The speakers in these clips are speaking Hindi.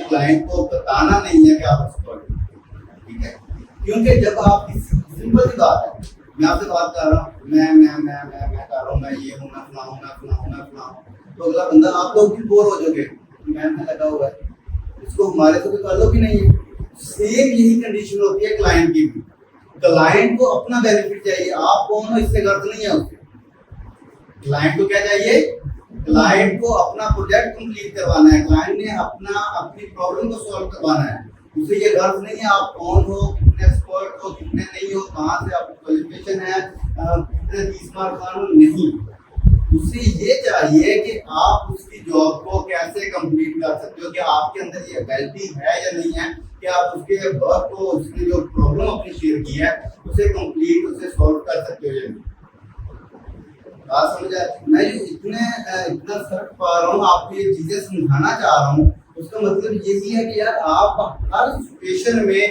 क्लाइंट को बताना नहीं है कि आप एक्सपर्ट हो, ठीक है? क्योंकि जब आप सिंपल सी बात है, मैं आपसे बात कर रहा हूँ, मैं कर रहा हूँ, मैं ये हूँ, मैं सुना हूँ, तो अगला बंदा, आप लोग भी बोर हो जाओगे, मैं लगा हुआ है, इसको हमारे से कोई ताल्लुक ही नहीं है। सेम यही कंडीशन होती है क्लाइंट की भी। क्लाइंट को अपना बेनिफिट चाहिए, आप कौन हो इससे गर्द नहीं है उससे। क्लाइंट को क्या चाहिए? क्लाइंट को अपना प्रोजेक्ट कंप्लीट करवाना है, क्लाइंट ने अपनी प्रॉब्लम को सॉल्व करवाना है, उसे ये गर्ज नहीं है आप कौन हो, कितने एक्सपर्ट हो, कितने नहीं हो, कहाँ से आपकी क्वालिफिकेशन है, कितने 30 मार्क कानून नहीं। उसे ये चाहिए कि आप उसकी जॉब को कैसे कंप्लीट कर सकते हो, कि आपके अंदर ये एबिलिटी है या नहीं है, कि आप उसके वर्क को, उसने जो प्रॉब्लम अपनी शेयर की है उसे कंप्लीट, उसे सॉल्व कर सकते हो या नहीं। बात समझ आए? मैं जो इतना फर्क पा रहा हूँ, आपको ये चीजें समझाना चाह रहा हूँ, उसका मतलब यही है कि यार आप हर सिचुएशन में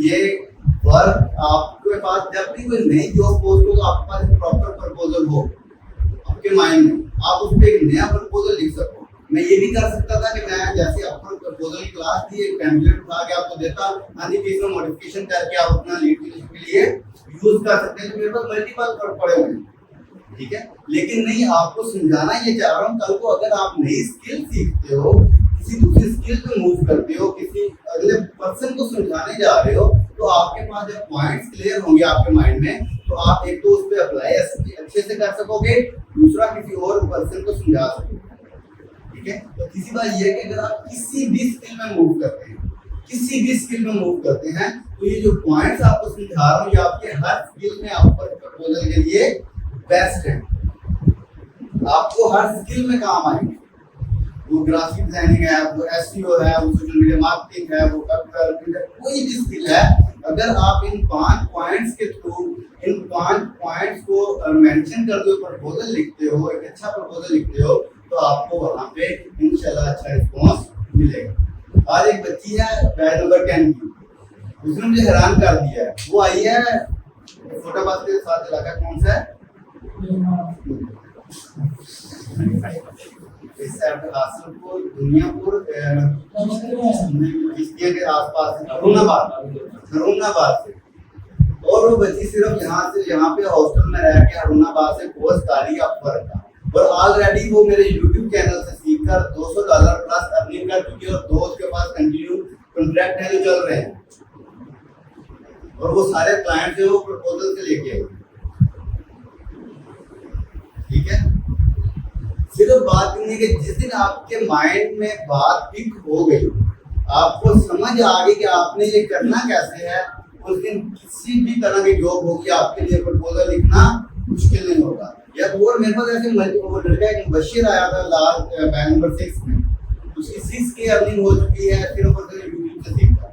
ये वर्क, आपके पास जब भी कोई नई जॉब पोस्ट हो तो आपके पास प्रॉपर प्रपोजल हो आपके माइंड में, आप उस पर एक नया प्रपोजल लिख सको। मैं ये भी कर सकता था कि मैं जैसे आपको प्रपोजल की क्लास थी, एक टेम्पलेट उठा के आपको देता, अन्य केस में मॉडिफिकेशन करके आप अपना लीड के लिए यूज कर सकते हैं, तो मेरे पास मल्टीपल पड़े हुए हैं, ठीक है? लेकिन नहीं, आपको समझाना ये चाह रहा हूँ, कल को अगर आप नई स्किल सीखते हो, किसी दूसरी स्किल पे मूव करते हो, किसी अगले पर्सन को समझाने जा रहे हो, तो आपके पास जब पॉइंट्स क्लियर होंगे आपके माइंड में, तो आप एक तो उस पर अप्लाई अच्छे से कर सकोगे, दूसरा किसी और पर्सन को समझा सकोगे, ठीक है? तो तीसरी बात ये है कि अगर आप किसी भी स्किल में मूव करते हैं, तो ये जो पॉइंट्स आपको समझा रहा हूँ, ये आपके हर स्किल में आपको प्रपोजल के लिए बेस्ट है, आपको हर स्किल में काम आएंगे। वो ग्राफिक डिजाइनिंग है, वो एसईओ है, वो सोशल मीडिया मार्केटिंग है, वो वेब डेवलपमेंट है, कोई भी स्किल है, अगर आप इन 5 पॉइंट्स के थ्रू इन 5 पॉइंट्स को मेंशन करते हो, प्रपोजल लिखते हो, एक अच्छा प्रपोजल लिखते हो, तो आपको वहां पे इंशाल्लाह अच्छा रिस्पांस मिलेगा। आज एक बच्ची है बैच नंबर 10 की, उसने मुझे हैरान कर दिया है। वो आई है फटाबाद के साथ इलाका कौन सा है, हासनपुर, दुनियापुर, के आसपास हरुणाबाद से। और वो बच्ची सिर्फ यहाँ पे हॉस्टल में रह के हरुणाबाद से कोर्स कर रही है वर्क का, और ऑलरेडी वो मेरे यूट्यूब चैनल से सीखकर $200 प्लस अर्निंग कर चुकी है, और 2 उसके पास कंटिन्यू कॉन्ट्रैक्ट है जो चल रहे हैं, और वो सारे क्लाइंट जो प्रपोजल से लेके आए, ठीक है? सिर्फ बात नहीं है कि जिस दिन आपके माइंड में बात पिक हो गई, आपको समझ आ गई कि आपने ये करना कैसे है, उस दिन किसी भी तरह की जॉब होगी आपके लिए प्रपोजल लिखना मुश्किल नहीं होगा। या और मेरे पास ऐसे लड़का एक बशीर आया था लास्ट बैच नंबर 6 में, उसकी 6K अर्निंग हो चुकी है, सिर्फ और सिर्फ यूट्यूब से सीखा।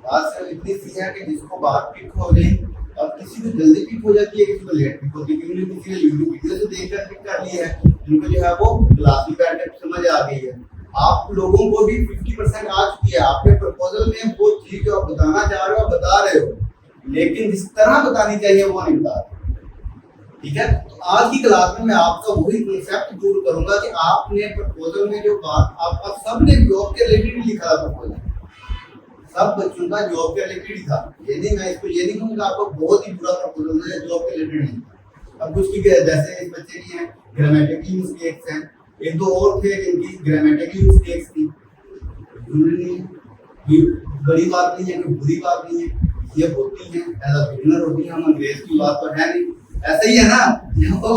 बात सिर्फ इतनी सी है कि जिसको बात पिक हो गई, अब किसी को जल्दी पिक हो जाती है, किसी को लेट पिक होती है, किसी ने यूट्यूब वीडियो से देखकर पिक कर ली है, जिनको जो है वो क्लास में बैठकर समझ आ गई है। आप लोगों को भी 50% आ चुकी है, आपके प्रपोजल में वो चीज जो आप बताना चाह रहे हो आप बता रहे हो, लेकिन जिस तरह बतानी चाहिए वो नहीं बता रहे, ठीक है? तो आज की क्लास में मैं आपका वही कॉन्सेप्ट दूर करूंगा कि आपने प्रपोजल में जो बात, आप सबने जॉब के रिलेटेड लिखा था प्रपोजल, सब बच्चों का जॉब के रिलेटेड था। यदि मैं इसको ये नहीं कहूँगा आपको बहुत ही बुरा प्रपोजल है, जॉब के रिलेटेड नहीं। अब कुछ की जैसे इस बच्चे की है ग्रामेटिकली मिस्टेक्स हैं, एक दो और थे जिनकी ग्रामेटिकली मिस्टेक्स थी, बड़ी बात नहीं है, कोई बुरी बात नहीं है, ये होती है, एज अ बिगिनर होती है, हम अंग्रेज की बात तो है नहीं, ऐसा ही है ना। तो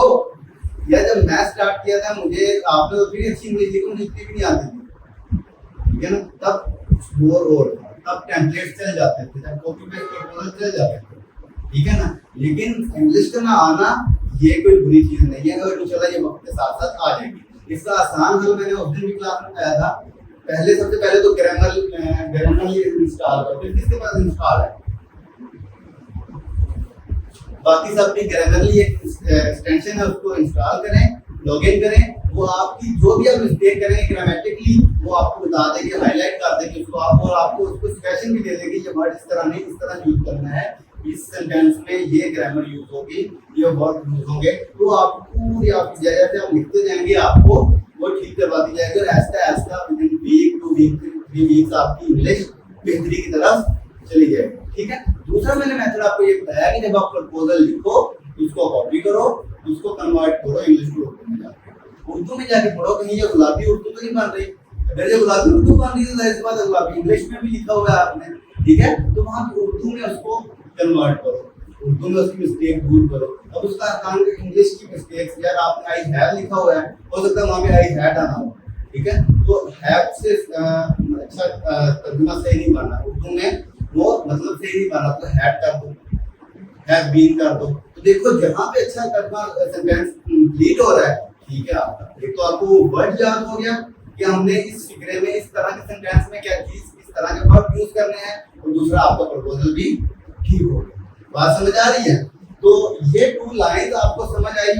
यह जब मैं स्टार्ट किया था, मुझे आपने तो फिर अच्छी इंग्लिश लिखी, मुझे भी नहीं आती थी, ठीक है ना? तब और तब टेम्पलेट चल जाते थे, तब कॉपी पेस्ट प्रपोजल चल जाते थे, ठीक है ना? लेकिन इंग्लिश का ना आना ये कोई बुरी चीज नहीं है, और इंशाल्लाह ये वक्त के साथ साथ आ जाएगी। इसका आसान हल मैंने उस दिन भी क्लास में बताया था। सबसे पहले तो ग्रामरली इंस्टॉल करो, फिर किसके पास इंस्टॉल है, बाकी सब भी ग्रामरली एक एक्सटेंशन है, उसको इंस्टॉल करें, लॉगिन करें, वो आपकी जो भी आप मिस्टेक करेंगे ग्रामेटिकली वो आपको बता देंगे, हाईलाइट कर देंगे उसको आप, और आपको उसको सजेशन भी दे देंगे ये वर्ड इस तरह नहीं, इस तरह यूज करना है, इस सेंटेंस में ये ग्रामर यूज होगी, ये वर्ड यूज होंगे। तो आप पूरी आपकी जैसे आप लिखते जाएंगे आपको वो ठीक करवा दी जाएगी और ऐसा ऐसा within week two week 3 weeks आपकी इंग्लिश बेहतरी की तरफ चली जाएगी। ठीक है। दूसरा मैंने मेथड आपको ये बताया कि जब आप प्रपोजल लिखो उसको कॉपी करो, उसको कन्वर्ट करो इंग्लिश टू उर्दू में जाके, उर्दू में जाके पढ़ो। कहीं ये गुलाबी उर्दू तो नहीं बन रही, अगर ये गुलाबी उर्दू बन रही है तो इस बात गुलाबी इंग्लिश में भी लिखा हुआ है आपने, ठीक है, तो वहां पे उर्दू में उसको कन्वर्ट करो, उर्दू में उसकी मिस्टेक दूर करो। अब उसका अकाउंट इंग्लिश की मिस्टेक्स, यार आपने आई हैव लिखा हुआ है, हो सकता है वहां पे आई हैड आना हो, ठीक है, तो हैव से अच्छा तर्जुमा सही नहीं बनना, उर्दू में वो मतलब सही नहीं बना, तो हैड कर दो, हैव बीन कर दो। तो देखो जहां पे अच्छा तर्जुमा सेंटेंस कंप्लीट हो रहा है, ठीक है, आपका एक तो आपको वर्ड याद हो गया कि हमने इस फिक्रे में इस तरह के सेंटेंस में क्या चीज इस तरह के वर्ड यूज करने हैं, और दूसरा आपका प्रपोजल भी ठीक हो गया। बात समझ आ रही है? तो ये 2 लाइंस आपको समझ आई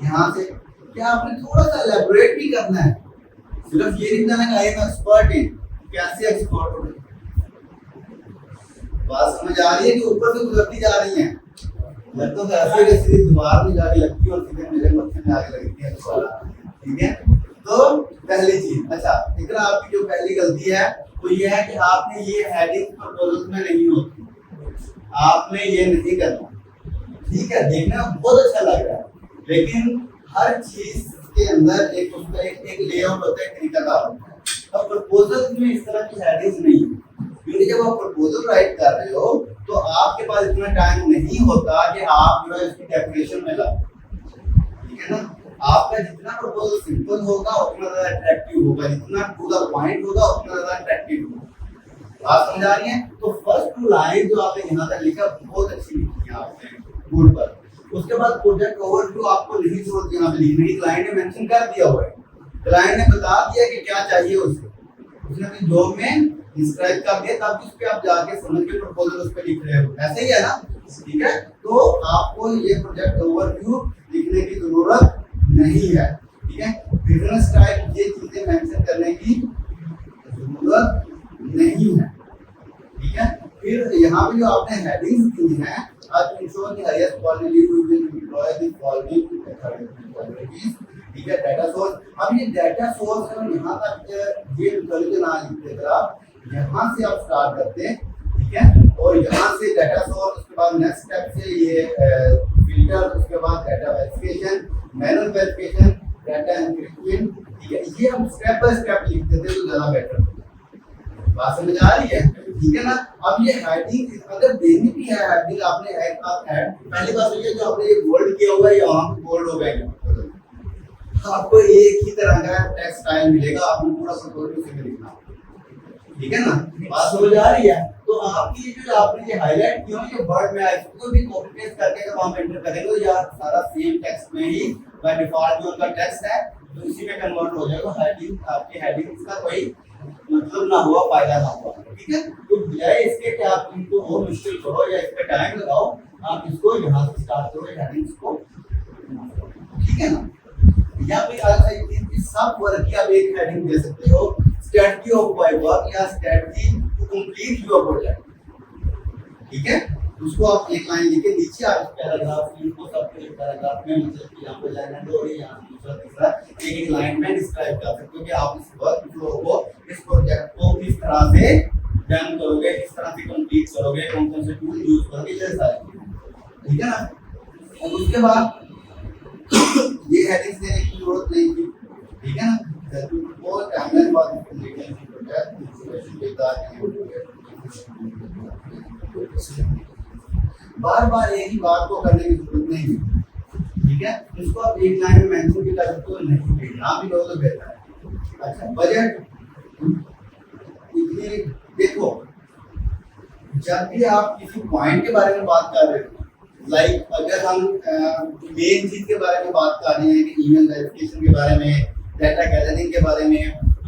यहाँ से। क्या आपने थोड़ा सा एलैबोरेट भी करना है, सिर्फ ये नहीं कहना कि आई एम एक्सपर्ट इन, कैसे एक्सपर्ट हो? बात समझ आ रही है कि ऊपर से गुजरती जा रही है, लगता तो ऐसे कि सीधी दीवार में जाके लगती है और सीधे मेरे मत्थे में आके लगती है, ठीक है। तो पहली चीज, अच्छा इकरा आपकी जो पहली गलती है वो ये है कि आपने ये हेडिंग प्रपोजल में नहीं होती, आपने ये नहीं करना, ठीक है, देखने में बहुत अच्छा लग रहा है, लेकिन हर चीज के अंदर एक उसका एक लेआउट होता है, तरीकाकार होता है। अब प्रपोजल में इस तरह की हेडिंग्स नहीं है, क्योंकि जब आप प्रपोजल राइट कर रहे हो तो आपके पास इतना टाइम नहीं होता कि आप जो है इसकी डेकोरेशन में लाओ, ठीक है ना। आपका जितना प्रपोजल सिंपल होगा उतना ज्यादा अट्रैक्टिव होगा, जितना टू द पॉइंट होगा उतना ज्यादा अट्रैक्टिव होगा। बात समझ आ रही है? तो फर्स्ट 2 लाइन जो आपने यहाँ तक लिखा बहुत अच्छी लिखी है आपने बोर्ड पर। उसके बाद प्रोजेक्ट ओवरव्यू आपको नहीं जरूरत यहाँ पे लिखने की, क्लाइंट ने मेंशन कर दिया हुआ है, क्लाइंट ने बता दिया कि क्या चाहिए उसे, उसने अपनी जॉब में डिस्क्राइब कर दिया, तब उस पे आप जाके समझ के प्रपोजल उस पे लिख रहे हो, ऐसे ही है ना, ठीक है। तो आपको ये प्रोजेक्ट ओवरव्यू लिखने की जरूरत नहीं है, ठीक है, बिजनेस टाइप ये चीजें मेंशन करने की जरूरत नहीं है, ठीक है। फिर यहाँ पे जो आपने हेडिंग्स दी हैं, आज ensure the highest quality we will deploy the following technologies, ठीक है, डाटा सोर्स। अब ये डाटा सोर्स है, यहाँ तक ये गलती ना लिखते अगर आप यहाँ से आप स्टार्ट करते हैं, ठीक है, और यहाँ से डाटा सोर्स, उसके बाद नेक्स्ट स्टेप से ये फिल्टर, उसके बाद data verification, manual verification, data encryption, ठीक है, ये हम स्टेप बाय स्टेप लिख देते हैं तो ज्यादा बेटर। बात समझ आ रही है? ठीक है ना। अब ये हेडिंग अगर देनी भी है हेडिंग आपने पहली बात ये जो आपने ये बोल्ड किया हुआ है यहाँ पे बोल्ड हो गया, आपको एक ही तरह का टेक्स्ट स्टाइल मिलेगा, आपको पूरा प्रपोजल उसी में लिखना, ठीक है ना। बात समझ आ रही है? तो आपकी जो आपने ये हाईलाइट किया ये वर्ड में आए, इसको भी कॉपी पेस्ट करके जब हम एंटर करेंगे तो यार सारा सेम टेक्स्ट में ही बाय डिफॉल्ट जो उनका टेक्स्ट है तो इसी में कन्वर्ट हो जाएगा। हेडिंग आपकी हेडिंग्स का कोई मतलब ना हुआ, फायदा ना हुआ, ठीक है। तो बजाय इसके कि आप इनको और मुश्किल करो या इस पे टाइम लगाओ, आप इसको यहाँ से स्टार्ट करो हेडिंग्स को, ठीक है ना। या फिर इस सब वर्क की आप एक हेडिंग दे सकते हो, स्ट्रेटजी ऑफ माय वर्क या strategy to complete your project, ठीक है। उसको आप एक लाइन लिख के नीचे आप पैराग्राफ इनको सब एक पैराग्राफ में मतलब कि यहाँ पे लाइन है और यहाँ दूसरा तीसरा एक लाइन में डिस्क्राइब कर सकते हो कि आप इस वर्क फ्लो को, इस प्रोजेक्ट को किस तरह से डन करोगे, किस तरह से कंप्लीट करोगे, कौन कौन से टूल यूज करोगे, ये सारी, ठीक है ना। और उसके बाद ये हेडिंग्स देने की जरूरत नहीं थी, ठीक है ना। वो टाइमलाइन बात लिखने की प्रोजेक्ट इंफॉर्मेशन देता है, बार बार एक ही बात को करने की जरूरत नहीं है, ठीक है। इसको आप एक लाइन में मेंशन भी कर सकते हो, नहीं भेजना भी लोग तो बेहतर है। अच्छा बजट, इतनी देखो जब भी आप किसी पॉइंट के बारे में बात कर रहे हो, लाइक अगर हम मेन चीज के बारे में बात कर रहे हैं कि ईमेल वेरिफिकेशन के बारे में, डाटा गैदरिंग के बारे में,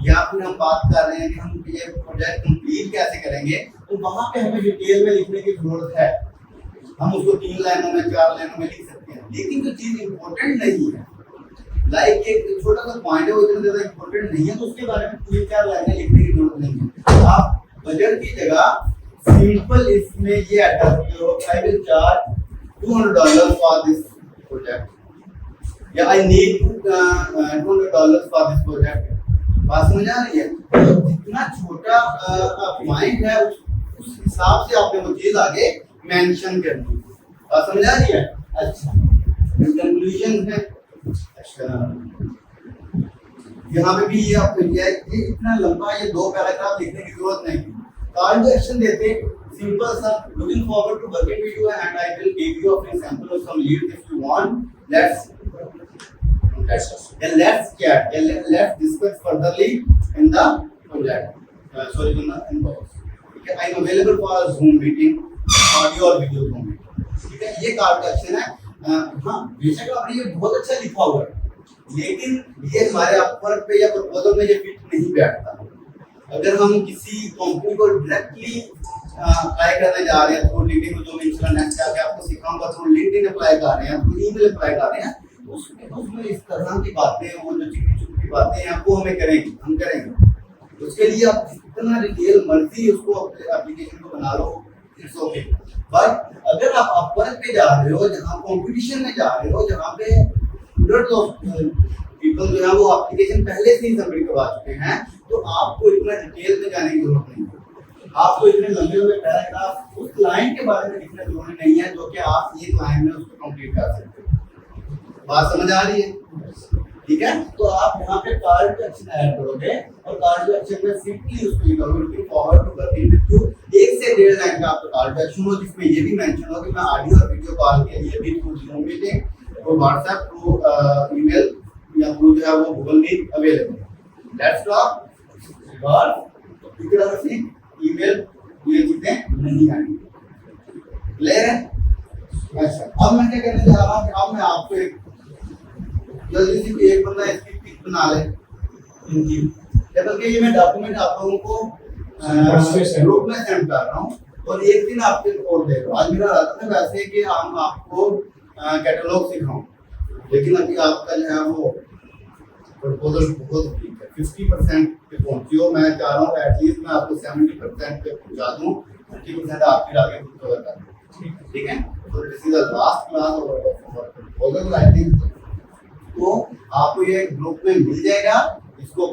या फिर हम बात कर रहे हैं कि हम ये प्रोजेक्ट कंप्लीट कैसे करेंगे, तो वहां पे हमें डिटेल में लिखने की जरूरत है। हम उसको 3 लाइनों में 4 लाइनों में लिख सकते हैं, लेकिन जो चीज इंपॉर्टेंट नहीं है, लाइक एक छोटा सा पॉइंट है वो इतना ज्यादा इंपॉर्टेंट नहीं है, तो उसके बारे में 3-4 लाइनें लिखने की जरूरत नहीं है। आप बजट की जगह सिंपल इसमें ये ऐड कर सकते हो, I will charge $200 for this project, या I need $200 for this project. बात समझ आ रही है? तो जितना छोटा पॉइंट है उस हिसाब से आपने वो चीज आगे मेंशन करनी है। बात समझ आ रही है? अच्छा, कंक्लूजन है। अच्छा, यहाँ पे भी ये आपको ये इतना लंबा ये 2 पैराग्राफ लिखने की जरूरत नहीं। कॉल टू एक्शन देते सिंपल सा, looking forward to working with you and I will give you a example of some lead if you want. Let's chat, let's discuss furtherly in the project, sorry in the inbox। ठीक है, I am available for a Zoom meeting, audio और video Zoom meeting। ठीक है, ये कॉल टू एक्शन है। हाँ, बेशक आपने ये बहुत अच्छा लिखा हुआ है, लेकिन ये हमारे अपवर्क पे या प्रपोजल में ये फिट नहीं बैठता। अगर हम किसी कंपनी को डायरेक्टली अप्लाई करने जा रहे हैं थ्रू लिंक्डइन, जो मैं इंस्टा नेक्स्ट आके आपको सिखाऊंगा, थ्रू लिंक्डइन अप्लाई कर रहे हैं, थ्रू ईमेल अप्लाई कर रहे हैं, उसमें इस तरह की बातें, वो जो चिकनी चुपकी बातें हैं वो हमें करेंगे, हम करेंगे। उसके लिए आप जितना डिटेल मर्जी उसको एप्लीकेशन को बना लो, इट्स ओके। बट अगर आप अपवर्क पे जा रहे हो, जहाँ कंपटीशन में जा रहे हो, जहाँ पे हंड्रेड्स ऑफ पीपल जो है वो एप्लीकेशन पहले से ही सबमिट करवा चुके हैं, तो आपको इतना डिटेल में जाने की जरूरत नहीं है। आपको इतने लंबे लंबे पैराग्राफ उस लाइन के बारे में लिखना जरूरी नहीं है जो कि आप एक लाइन में उसको कंप्लीट कर सकते हो। बात समझ आ रही है? ठीक है, तो आप यहाँ पे कॉल टू एक्शन ऐड करोगे और कॉल टू एक्शन में सिंपली उसको लिखोगे looking forward to working with you. 1 से 1.5 लाइन का आपका कॉल टू एक्शन हो, जिसमें ये भी मेंशन हो कि मैं ऑडियो और वीडियो कॉल के लिए भी through Zoom meeting, through WhatsApp, through email या थ्रू जो है वो Google Meet available. Let's talk but इकरासी ईमेल ये चीजें नहीं आएंगी। क्लियर है? अच्छा, अब मैं क्या करने जा रहा हूँ कि अब मैं आपको एक जल्दी से एक बंदा इसकी पिक बना ले इनकी, बल्कि ये मैं डॉक्यूमेंट आप लोगों को ग्रुप में सेंड कर रहा हूँ और एक दिन आपके और दे रहा हूँ। आज मेरा रहता था वैसे कि हम आपको कैटलॉग सिखाऊं, लेकिन अभी आपका जो है वो प्रपोजल बहुत ठीक है, 50% पे पहुंची हो। मैं चाह रहा हूँ एटलीस्ट मैं आपको 70% पे पहुंचा दूँ, 30% आपके आगे कवर कर दूँ। ठीक है, तो this is the last class of proposal writing. तो आपको ये ग्रुप में मिल जाएगा, इसको